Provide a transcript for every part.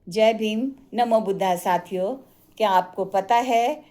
जय भीम, नमो बुद्धा साथियों। क्या आपको पता है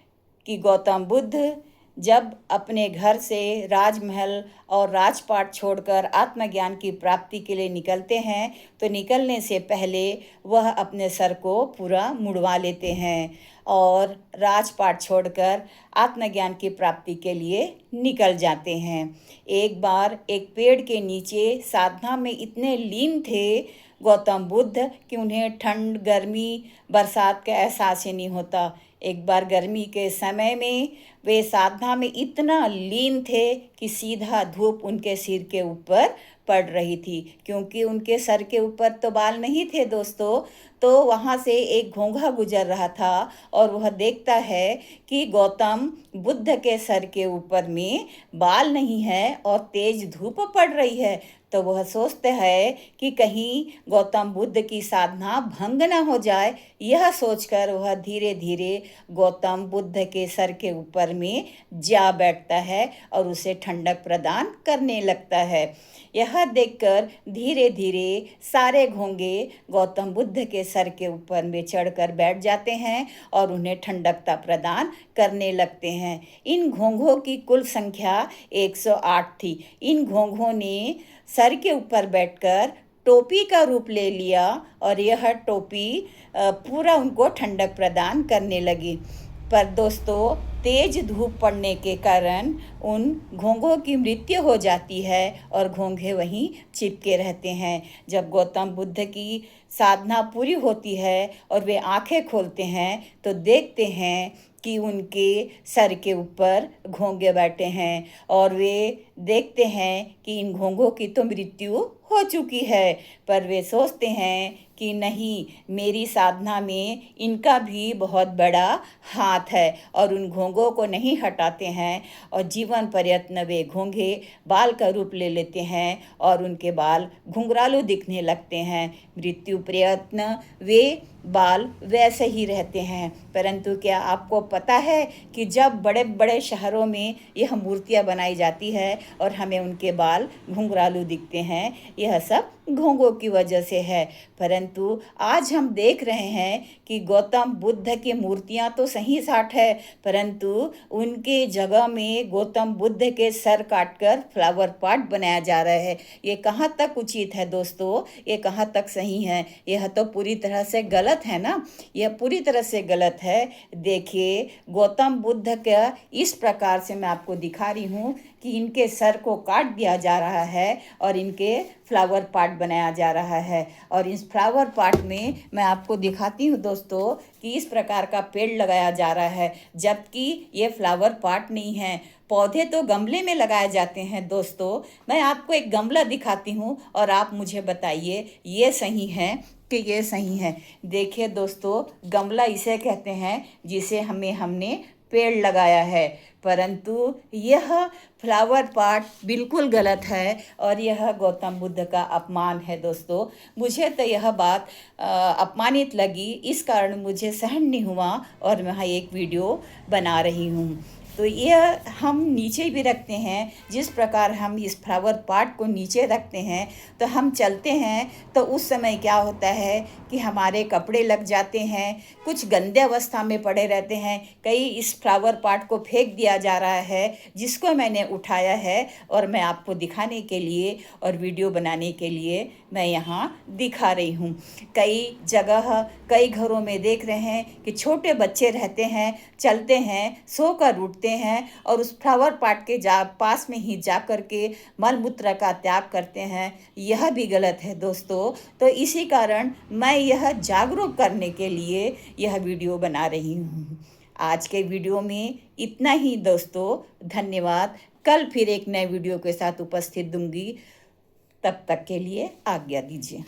कि गौतम बुद्ध जब अपने घर से राजमहल और राजपाट छोड़कर आत्मज्ञान की प्राप्ति के लिए निकलते हैं तो निकलने से पहले वह अपने सर को पूरा मुड़वा लेते हैं और राजपाट छोड़कर आत्मज्ञान की प्राप्ति के लिए निकल जाते हैं। एक बार एक पेड़ के नीचे साधना में इतने लीन थे गौतम बुद्ध कि उन्हें ठंड, गर्मी, बरसात का एहसास ही नहीं होता। एक बार गर्मी के समय में वे साधना में इतना लीन थे कि सीधा धूप उनके सिर के ऊपर पड़ रही थी, क्योंकि उनके सर के ऊपर तो बाल नहीं थे दोस्तों। तो वहाँ से एक घोंघा गुजर रहा था और वह देखता है कि गौतम बुद्ध के सर के ऊपर में बाल नहीं है और तेज धूप पड़ रही है। तो वह सोचते हैं कि कहीं गौतम बुद्ध की साधना भंग न हो जाए। यह सोचकर वह धीरे धीरे गौतम बुद्ध के सर के ऊपर में जा बैठता है और उसे ठंडक प्रदान करने लगता है। यह देखकर धीरे धीरे सारे घोंघे गौतम बुद्ध के सर के ऊपर में चढ़कर बैठ जाते हैं और उन्हें ठंडकता प्रदान करने लगते हैं। इन घोंघों की कुल संख्या 108 थी। इन घोंघों ने सर के ऊपर बैठकर टोपी का रूप ले लिया और यह टोपी पूरा उनको ठंडक प्रदान करने लगी। पर दोस्तों, तेज धूप पड़ने के कारण उन घोंघों की मृत्यु हो जाती है और घोंघे वहीं चिपके रहते हैं। जब गौतम बुद्ध की साधना पूरी होती है और वे आंखें खोलते हैं तो देखते हैं कि उनके सर के ऊपर घोंघे बैठे हैं और वे देखते हैं कि इन घोंघों की तो मृत्यु हो चुकी है। पर वे सोचते हैं कि नहीं, मेरी साधना में इनका भी बहुत बड़ा हाथ है और उन घोंघों को नहीं हटाते हैं और जीवन पर्यंत वे घोंघे बाल का रूप ले लेते हैं और उनके बाल घुंघरालू दिखने लगते हैं। मृत्यु प्रयत्न वे बाल वैसे ही रहते हैं। परंतु क्या आपको पता है कि जब बड़े बड़े शहरों में यह मूर्तियां बनाई जाती है और हमें उनके बाल घुंघरालू दिखते हैं, यह सब घोंघों की वजह से है। परंतु आज हम देख रहे हैं कि गौतम बुद्ध की मूर्तियां तो सही साठ है, परंतु उनके जगह में गौतम बुद्ध के सर काटकर फ्लावर पॉट बनाया जा रहा है। ये कहाँ तक उचित है दोस्तों? ये कहाँ तक सही है? यह तो पूरी तरह से गलत है ना। यह पूरी तरह से गलत है। देखिए, गौतम बुद्ध का इस प्रकार से मैं आपको दिखा रही हूँ कि इनके सर को काट दिया जा रहा है और इनके फ्लावर पॉट बनाया जा रहा है। और इस फ्लावर पॉट में मैं आपको दिखाती हूँ दोस्तों कि इस प्रकार का पेड़ लगाया जा रहा है, जबकि ये फ्लावर पॉट नहीं है। पौधे तो गमले में लगाए जाते हैं दोस्तों। मैं आपको एक गमला दिखाती हूँ और आप मुझे बताइए ये सही है कि ये सही है। देखिए दोस्तों, गमला इसे कहते हैं जिसे हमने पेड़ लगाया है, परंतु यह फ्लावर पॉट बिल्कुल गलत है और यह गौतम बुद्ध का अपमान है दोस्तों। मुझे तो यह बात अपमानित लगी, इस कारण मुझे सहन नहीं हुआ और मैं एक वीडियो बना रही हूँ। तो यह हम नीचे भी रखते हैं। जिस प्रकार हम इस फ्लावर पॉट को नीचे रखते हैं तो हम चलते हैं तो उस समय क्या होता है कि हमारे कपड़े लग जाते हैं, कुछ गंदे अवस्था में पड़े रहते हैं। कई इस फ्लावर पॉट को फेंक दिया जा रहा है, जिसको मैंने उठाया है और मैं आपको दिखाने के लिए और वीडियो बनाने के लिए मैं यहाँ दिखा रही हूँ। कई जगह, कई घरों में देख रहे हैं कि छोटे बच्चे रहते हैं, चलते हैं, सोकर उठते हैं और उस फ्लावर पॉट के पास में ही जा कर के मल मूत्र का त्याग करते हैं। यह भी गलत है दोस्तों। तो इसी कारण मैं यह जागरूक करने के लिए यह वीडियो बना रही हूँ। आज के वीडियो में इतना ही दोस्तों। धन्यवाद। कल फिर एक नए वीडियो के साथ उपस्थित दूंगी। तब तक के लिए आज्ञा दीजिए।